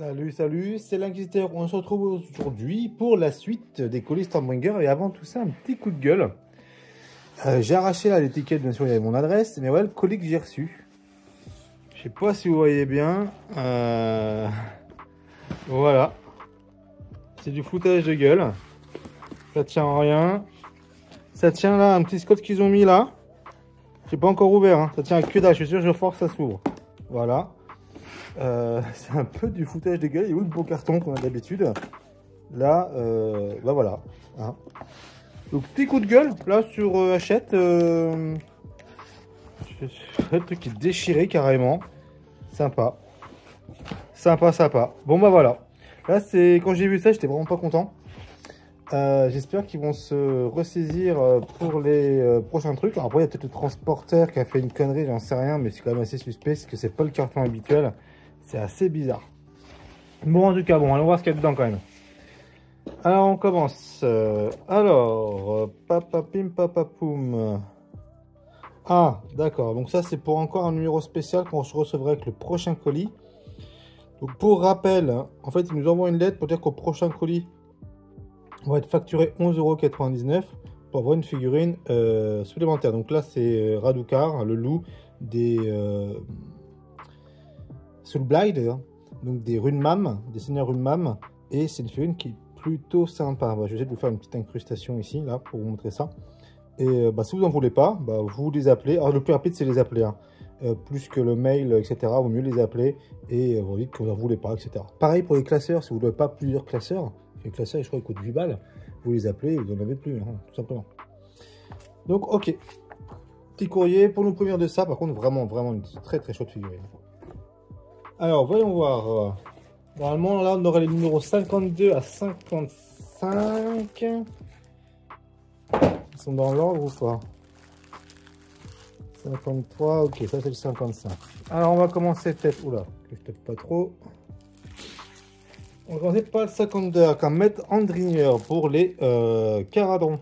Salut, salut, c'est l'Inquisiteur. On se retrouve aujourd'hui pour la suite des colis Stormbringer. Et avant tout ça, un petit coup de gueule. J'ai arraché là l'étiquette, bien sûr, il y avait mon adresse. Mais voilà le colis que j'ai reçu. Je sais pas si vous voyez bien. Voilà. C'est du foutage de gueule. Ça tient en rien. Ça tient là, un petit scotch qu'ils ont mis là. J'ai pas encore ouvert, hein. Ça tient à que dalle. Je suis sûr, je force, ça s'ouvre. Voilà. C'est un peu du foutage de gueule. Il y a où le beau carton qu'on a d'habitude? Là, bah voilà. Hein. Donc petit coup de gueule là sur Hachette. Le truc qui est déchiré carrément. Sympa. Sympa, sympa. Bon bah voilà. Là c'est quand j'ai vu ça, j'étais vraiment pas content. J'espère qu'ils vont se ressaisir pour les prochains trucs. Alors après il y a peut-être le transporteur qui a fait une connerie, j'en sais rien, mais c'est quand même assez suspect parce que c'est pas le carton habituel. C'est assez bizarre. Bon en tout cas, bon allons voir ce qu'il y a dedans quand même. Alors on commence. Papapim papapoum. Ah d'accord, donc ça c'est pour encore un numéro spécial qu'on recevra avec le prochain colis. Donc pour rappel, en fait ils nous envoient une lettre pour dire qu'au prochain colis on va être facturé 11,99 € pour avoir une figurine supplémentaire. Donc là c'est Radukar, le loup des Soulblight, hein, donc des Runmam, des seigneurs Runmam, et c'est une figurine qui est plutôt sympa. Bah, je vais essayer de vous faire une petite incrustation ici, là, pour vous montrer ça. Et bah, si vous n'en voulez pas, bah, vous les appelez. Alors, le plus rapide, c'est les appeler. Hein. Plus que le mail, etc. Vaut mieux les appeler et vous dites que vous n'en voulez pas, etc. Pareil pour les classeurs, si vous ne voulez pas plusieurs classeurs, les classeurs, je crois, ils coûtent 8 balles. Vous les appelez et vous n'en avez plus, hein, tout simplement. Donc, ok. Petit courrier pour nous prévenir de ça. Par contre, vraiment, vraiment une très très chaude figurine. Alors, voyons voir. Normalement, là, on aurait les numéros 52 à 55. Ils sont dans l'ordre ou pas? 53, ok, ça c'est le 55. Alors, on va commencer peut-être... Oula, que je tape pas trop. On va commencer par le 52 avec un maître Andrigneur pour les Caradons.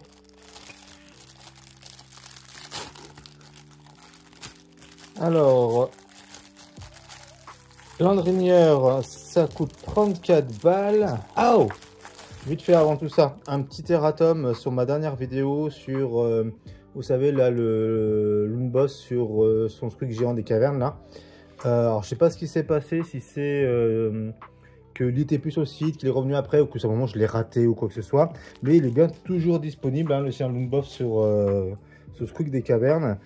Alors... L'Andrigneur, ça coûte 34 balles. Oh! Vite fait avant tout ça, un petit erratum sur ma dernière vidéo sur, vous savez, là, le Loonboss sur son truc géant des cavernes, là. Alors, je sais pas ce qui s'est passé, si c'est que il était plus sur le site, qu'il est revenu après, ou que simplement je l'ai raté ou quoi que ce soit. Mais il est bien toujours disponible, hein, le chien Loonboss sur ce truc des cavernes.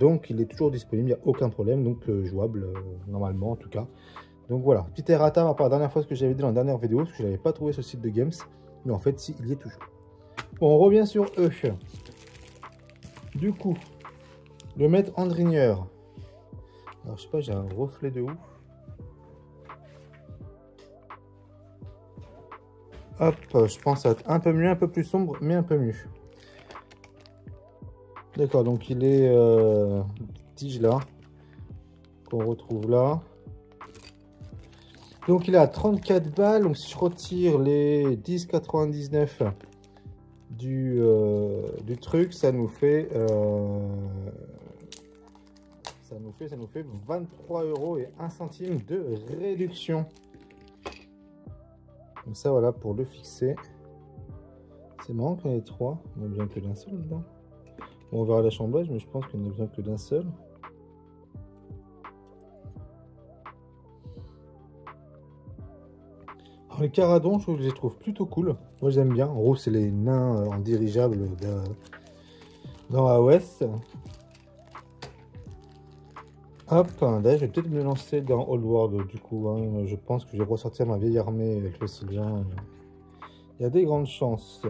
Donc il est toujours disponible, il n'y a aucun problème, donc jouable normalement en tout cas. Donc voilà, petit errata par rapport à la dernière fois ce que j'avais dit dans la dernière vidéo, parce que je n'avais pas trouvé ce site de Games, mais en fait si, il y est toujours. Bon, on revient sur eux. Du coup, le maître Andrigneur. Alors je sais pas, j'ai un reflet de ouf. Hop, je pense à être un peu mieux, un peu plus sombre, mais un peu mieux. D'accord, donc il est tige là, qu'on retrouve là. Donc il est à 34 balles, donc si je retire les 10,99 du truc, ça nous fait 23 € et 1 centime de réduction. Donc ça voilà pour le fixer. C'est marrant qu'on ait 3, on a besoin que d'un seul dedans. Bon, on verra l'assemblage, mais je pense qu'on n'a besoin que d'un seul. Alors, les Caradons, je les trouve plutôt cool. Moi, j'aime bien. En gros, c'est les nains en dirigeable dans AOS. Hop, là, je vais peut-être me lancer dans Old World, du coup. Hein. Je pense que je vais ressortir ma vieille armée avec le Sylvain. Il y a des grandes chances.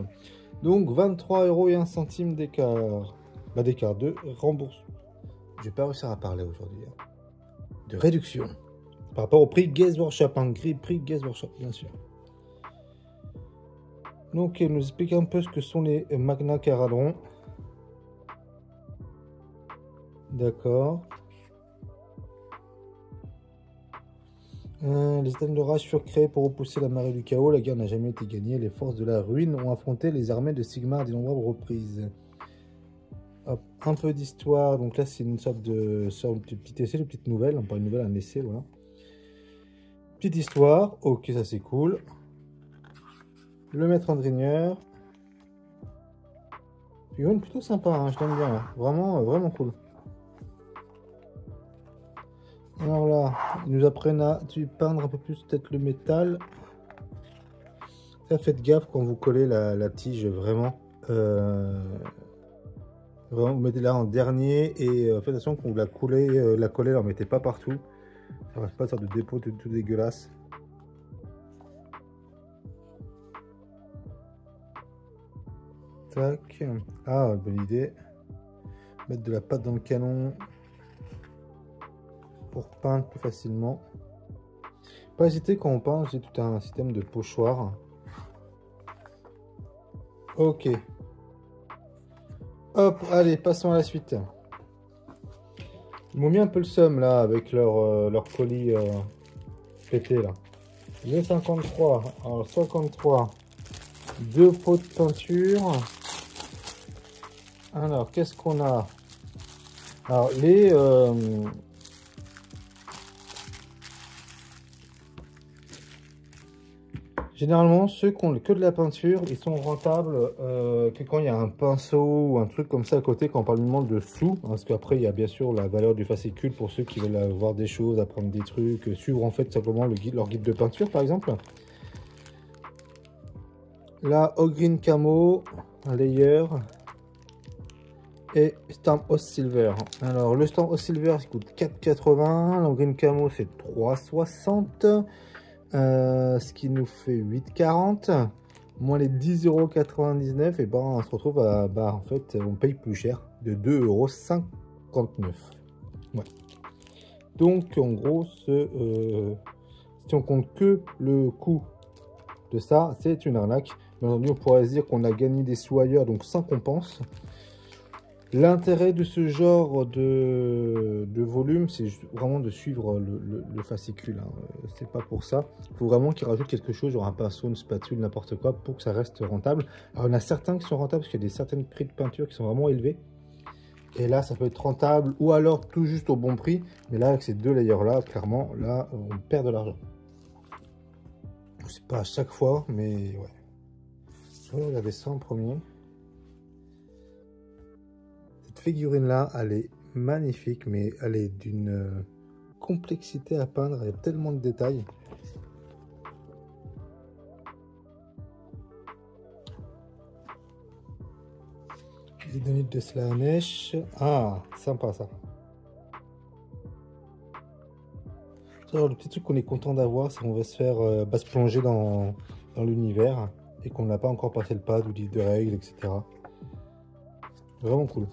Donc, 23 € et 1 centime d'écart. Bah, d'écart de remboursement. Je vais pas réussir à parler aujourd'hui. Hein. De réduction. Par rapport au prix Games Workshop. Un prix Games Workshop, bien sûr. Donc, elle nous explique un peu ce que sont les Magna Caradons. D'accord. Les systèmes d'orage furent créés pour repousser la marée du chaos. La guerre n'a jamais été gagnée. Les forces de la ruine ont affronté les armées de Sigmar à d'innombrables reprises. Hop, un peu d'histoire. Donc là, c'est une sorte de petit essai, de petite nouvelle. Pas une nouvelle, un essai, voilà. Petite histoire, ok, ça c'est cool. Le maître Andrigneur. Figurine plutôt sympa, hein, je l'aime bien, là. Vraiment, vraiment cool. Alors là, ils nous apprennent à peindre un peu plus peut-être le métal. Ça, faites gaffe quand vous collez la tige, vraiment. Vraiment, vous mettez là en dernier et faites attention quand vous la collez, ne mettez pas partout. Ça ne reste pas de sorte de dépôt tout dégueulasse. Tac. Ah, bonne idée. Mettre de la pâte dans le canon pour peindre plus facilement. Pas hésiter quand on peint, j'ai tout un système de pochoir. Ok. Hop, allez, passons à la suite. Ils m'ont mis un peu le seum là avec leur colis pété là. J'ai 53. Alors 53. 2 pots de peinture. Alors, qu'est-ce qu'on a? Alors, généralement, ceux qui ont que de la peinture, ils sont rentables que quand il y a un pinceau ou un truc comme ça à côté, quand on parle vraiment de sous. Hein, parce qu'après, il y a bien sûr la valeur du fascicule pour ceux qui veulent voir des choses, apprendre des trucs, suivre en fait simplement leur guide de peinture, par exemple. Là, Ogreen Camo, un layer. Et Storm Oz Silver. Alors, le Storm Oz Silver, il coûte 4,80. L'Ogreen Camo, c'est 3,60. Ce qui nous fait 8,40. Moins les 10,99 €. Et ben, on se retrouve à. Bah, en fait, on paye plus cher. De 2,59 €. Ouais. Donc, en gros, si on compte que le coût de ça, c'est une arnaque. Mais aujourd'hui, on pourrait se dire qu'on a gagné des sous ailleurs, donc sans compense. L'intérêt de ce genre de volume, c'est vraiment de suivre le fascicule. Hein. C'est pas pour ça. Il faut vraiment qu'ils rajoutent quelque chose, genre un pinceau, une spatule, n'importe quoi, pour que ça reste rentable. Alors, il y en a certains qui sont rentables parce qu'il y a des certains prix de peinture qui sont vraiment élevés. Et là, ça peut être rentable ou alors tout juste au bon prix. Mais là, avec ces deux layers-là, clairement, là, on perd de l'argent. C'est pas à chaque fois, mais ouais. Je vais regarder ça en premier. Figurine là, elle est magnifique, mais elle est d'une complexité à peindre, il y a tellement de détails. Zidane de Slanesh. Ah, sympa ça. Alors, le petit truc qu'on est content d'avoir, c'est qu'on va se faire se plonger dans l'univers et qu'on n'a pas encore passé le pas du livre de règles, etc. Vraiment cool.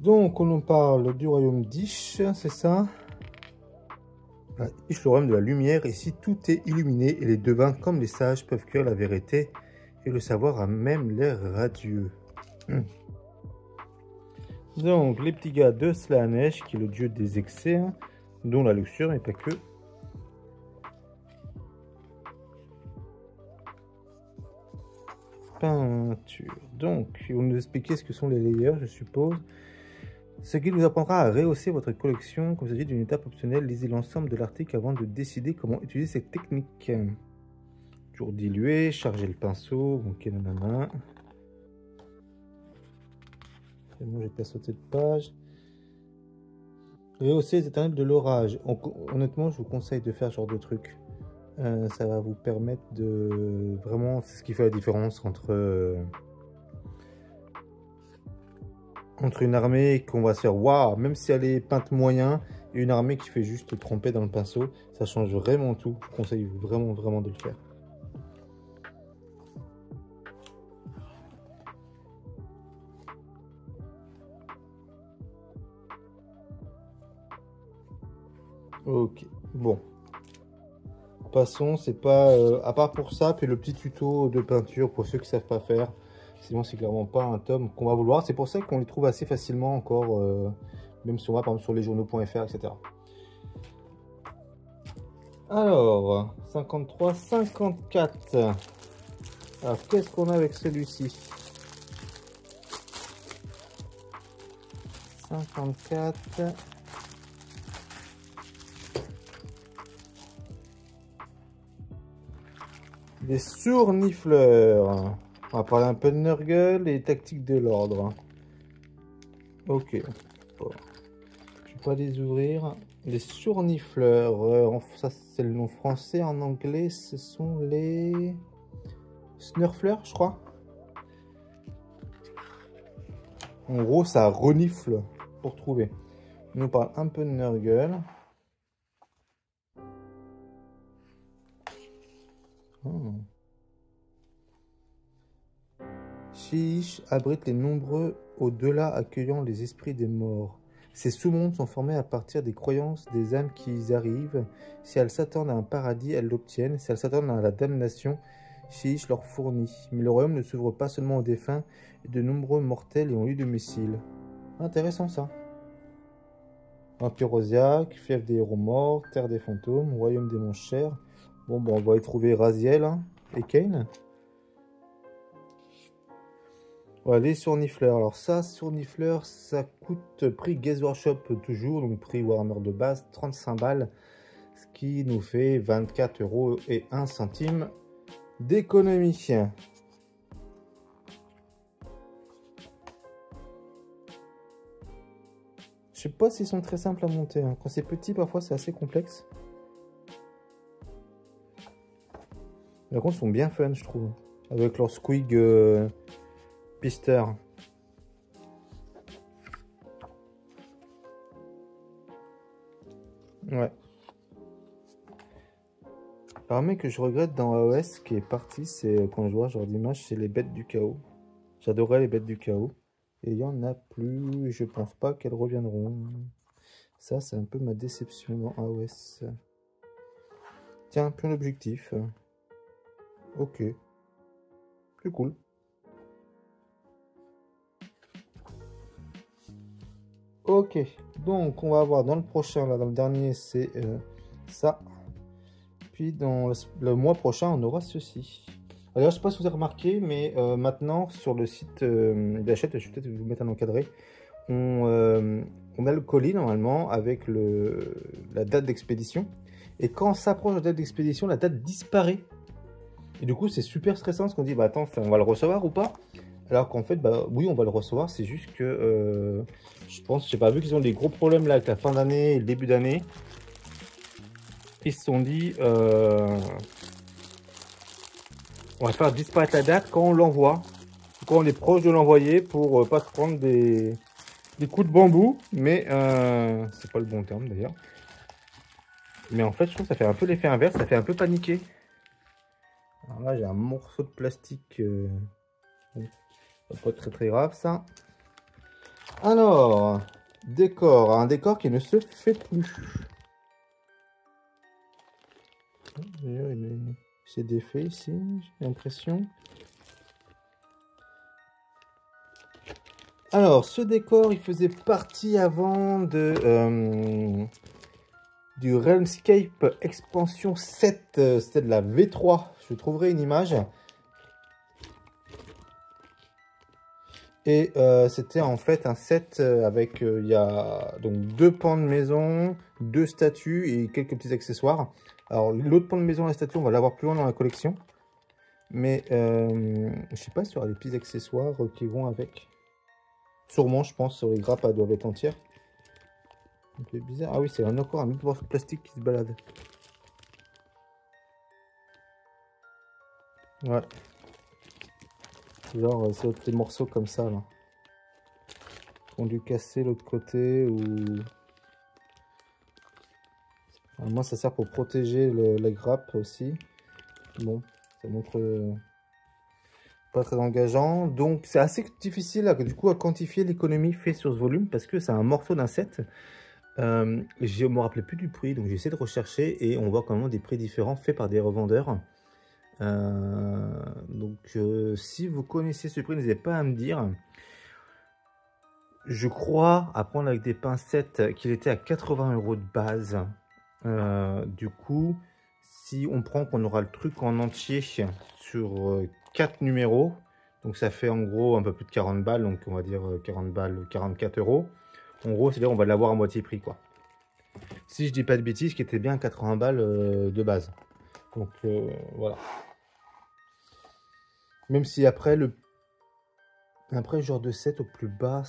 Donc, on en parle du royaume d'Ish, c'est ça? Ish, le royaume de la lumière. Ici, tout est illuminé et les devins, comme les sages, peuvent cueillir la vérité et le savoir a même l'air radieux. Donc, les petits gars de Slanesh, qui est le dieu des excès, hein, dont la luxure, mais pas que. Peinture. Donc, ils vont nous expliquer ce que sont les layers, je suppose. Ce qui vous apprendra à rehausser votre collection. Comme il s'agit d'une étape optionnelle, lisez l'ensemble de l'article avant de décider comment utiliser cette technique. Toujours diluer, charger le pinceau, ok, nanana. C'est bon, j'ai pas sauté de page. Rehausser les éternels de l'orage. Honnêtement, je vous conseille de faire ce genre de truc. Ça va vous permettre de... Vraiment, c'est ce qui fait la différence entre une armée qu'on va se faire waouh, même si elle est peinte moyen, et une armée qui fait juste tremper dans le pinceau, ça change vraiment tout. Je vous conseille vraiment de le faire. Ok, bon. Passons, c'est pas... à part pour ça, puis le petit tuto de peinture pour ceux qui savent pas faire. Sinon, c'est clairement pas un tome qu'on va vouloir. C'est pour ça qu'on les trouve assez facilement encore, même si on va par exemple sur lesjournaux.fr, etc. Alors, 53, 54. Alors, qu'est-ce qu'on a avec celui-ci? 54. Des sournifleurs. On va parler un peu de Nurgle et tactique de l'ordre. Ok. Bon. Je vais pas les ouvrir. Les sournifleurs. Ça, c'est le nom français. En anglais, ce sont les snurfleurs, je crois. En gros, ça renifle pour trouver. On nous parle un peu de Nurgle. Oh. Shyish abrite les nombreux au-delà accueillant les esprits des morts. Ces sous-mondes sont formés à partir des croyances des âmes qui y arrivent. Si elles s'attendent à un paradis, elles l'obtiennent. Si elles s'attendent à la damnation, Shyish leur fournit. Mais le royaume ne s'ouvre pas seulement aux défunts, et de nombreux mortels y ont eu domicile. Intéressant ça. Empire Osiaque, fief des héros morts, terre des fantômes, royaume des monstres chers. Bon, on va y trouver Raziel hein, et Kain. Voilà, les sournifleurs. Alors ça, sournifleurs, ça coûte prix Games Workshop toujours, donc prix Warhammer de base, 35 balles, ce qui nous fait 24 € et 1 centime d'économie. Je sais pas s'ils sont très simples à monter. Hein. Quand c'est petit, parfois c'est assez complexe. Par contre, ils sont bien fun, je trouve. Avec leur squig pister. Ouais. Alors, mais que je regrette dans AOS qui est parti, c'est quand je vois ce genre d'image, c'est les bêtes du chaos. J'adorais les bêtes du chaos. Et il n'y en a plus. Je pense pas qu'elles reviendront. Ça, c'est un peu ma déception dans AOS. Tiens, plus l'objectif. Ok. C'est cool. Ok. Donc, on va avoir dans le prochain, là, dans le dernier, c'est ça. Puis, dans le mois prochain, on aura ceci. Alors, je sais pas si vous avez remarqué, mais maintenant, sur le site d'achat, je vais peut-être vous mettre un encadré. On a le colis, normalement, avec la date d'expédition. Et quand on s'approche de la date d'expédition, la date disparaît. Et du coup, c'est super stressant parce qu'on dit, bah attends, on va le recevoir ou pas? Alors qu'en fait, bah oui, on va le recevoir. C'est juste que je pense, j'ai pas vu qu'ils ont des gros problèmes là avec la fin d'année et le début d'année. Ils se sont dit, on va faire disparaître la date quand on l'envoie, quand on est proche de l'envoyer pour pas se prendre des coups de bambou. Mais c'est pas le bon terme d'ailleurs. Mais en fait, je trouve que ça fait un peu l'effet inverse, ça fait un peu paniquer. Alors là, j'ai un morceau de plastique. Pas très grave ça. Alors, décor. Un décor qui ne se fait plus. C'est défait ici, j'ai l'impression. Alors, ce décor, il faisait partie avant de du Realmscape Expansion 7. C'était de la V3. Je trouverai une image. Et c'était en fait un set avec il y a donc 2 pans de maison, 2 statues et quelques petits accessoires. Alors l'autre pan de maison et la statue, on va l'avoir plus loin dans la collection. Mais je sais pas sur les petits accessoires qui vont avec. Sûrement, je pense, sur les grappes, elles doivent être entières. C'est bizarre. Ah oui, c'est encore un autre morceau de plastique qui se balade. Ouais. Genre, c'est des morceaux comme ça, là. Qui ont dû casser l'autre côté ou... Alors, moi, ça sert pour protéger la grappe aussi. Bon, ça montre pas très engageant. Donc, c'est assez difficile, du coup, à quantifier l'économie faite sur ce volume parce que c'est un morceau d'un set. Je me rappelais plus du prix, donc j'ai essayé de rechercher et on voit quand même des prix différents faits par des revendeurs. Donc si vous connaissez ce prix, n'hésitez pas à me dire. Je crois, à prendre avec des pincettes, qu'il était à 80 € de base. Du coup, si on prend qu'on aura le truc en entier sur 4 numéros, donc ça fait en gros un peu plus de 40 balles, donc on va dire 40 balles, 44 €. En gros, c'est-à-dire on va l'avoir à moitié prix, quoi. Si je dis pas de bêtises, qui était bien 80 balles de base. Donc voilà. Même si après le genre de set au plus bas,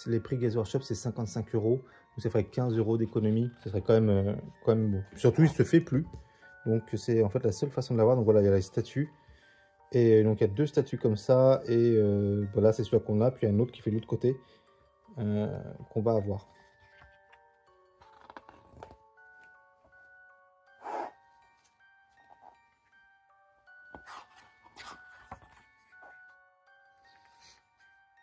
les prix Games Workshop c'est 55 €. Donc ça ferait 15 € d'économie. Ça serait quand même bon. Surtout il se fait plus. Donc c'est en fait la seule façon de l'avoir. Donc voilà, il y a la statue. Et donc il y a 2 statues comme ça. Et voilà, c'est celui qu'on a. Puis il y a un autre qui fait de l'autre côté. Qu'on va avoir.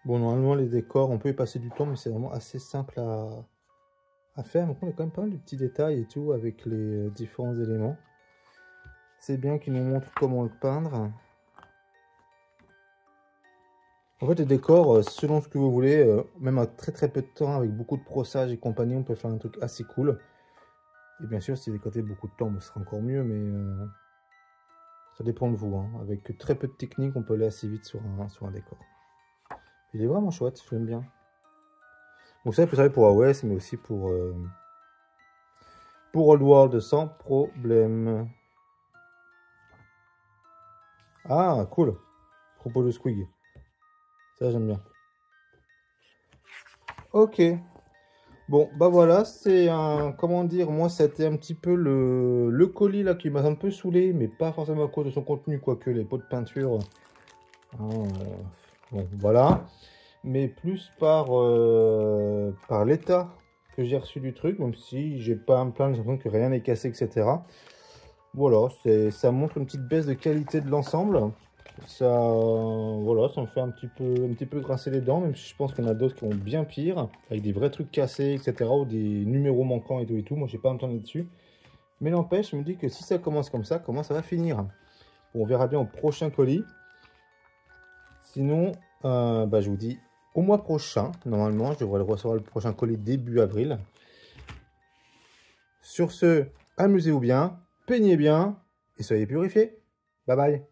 Bon, normalement, les décors, on peut y passer du temps, mais c'est vraiment assez simple à faire. Donc, on a quand même pas mal de petits détails et tout avec les différents éléments. C'est bien qu'ils nous montrent comment le peindre. En fait, les décors, selon ce que vous voulez, même à très peu de temps, avec beaucoup de brossage et compagnie, on peut faire un truc assez cool. Et bien sûr, si vous décotez beaucoup de temps, ce sera encore mieux, mais ça dépend de vous. Hein. Avec très peu de technique, on peut aller assez vite sur un décor. Il est vraiment chouette, je l'aime bien. Donc ça, vous savez, pour AOS, mais aussi pour Old World sans problème. Ah, cool. Propos de Squig. Ça, j'aime bien. Ok. Bon, bah voilà, c'est un... Comment dire, moi, c'était un petit peu le colis, là, qui m'a un peu saoulé, mais pas forcément à cause de son contenu, quoique les pots de peinture... bon, voilà. Mais plus par l'état que j'ai reçu du truc, même si j'ai pas à me plaindre, j'ai l'impression que rien n'est cassé, etc. Voilà, ça montre une petite baisse de qualité de l'ensemble. Ça, voilà, ça me fait un petit peu grincer les dents, même si je pense qu'il y en a d'autres qui ont bien pire, avec des vrais trucs cassés, etc. ou des numéros manquants et tout. Moi, j'ai pas à me plaindre là-dessus. Mais n'empêche, je me dis que si ça commence comme ça, comment ça va finir? Bon, on verra bien au prochain colis. Sinon, je vous dis au mois prochain. Normalement, je devrais recevoir le prochain colis début avril. Sur ce, amusez-vous bien, peignez bien et soyez purifiés. Bye bye.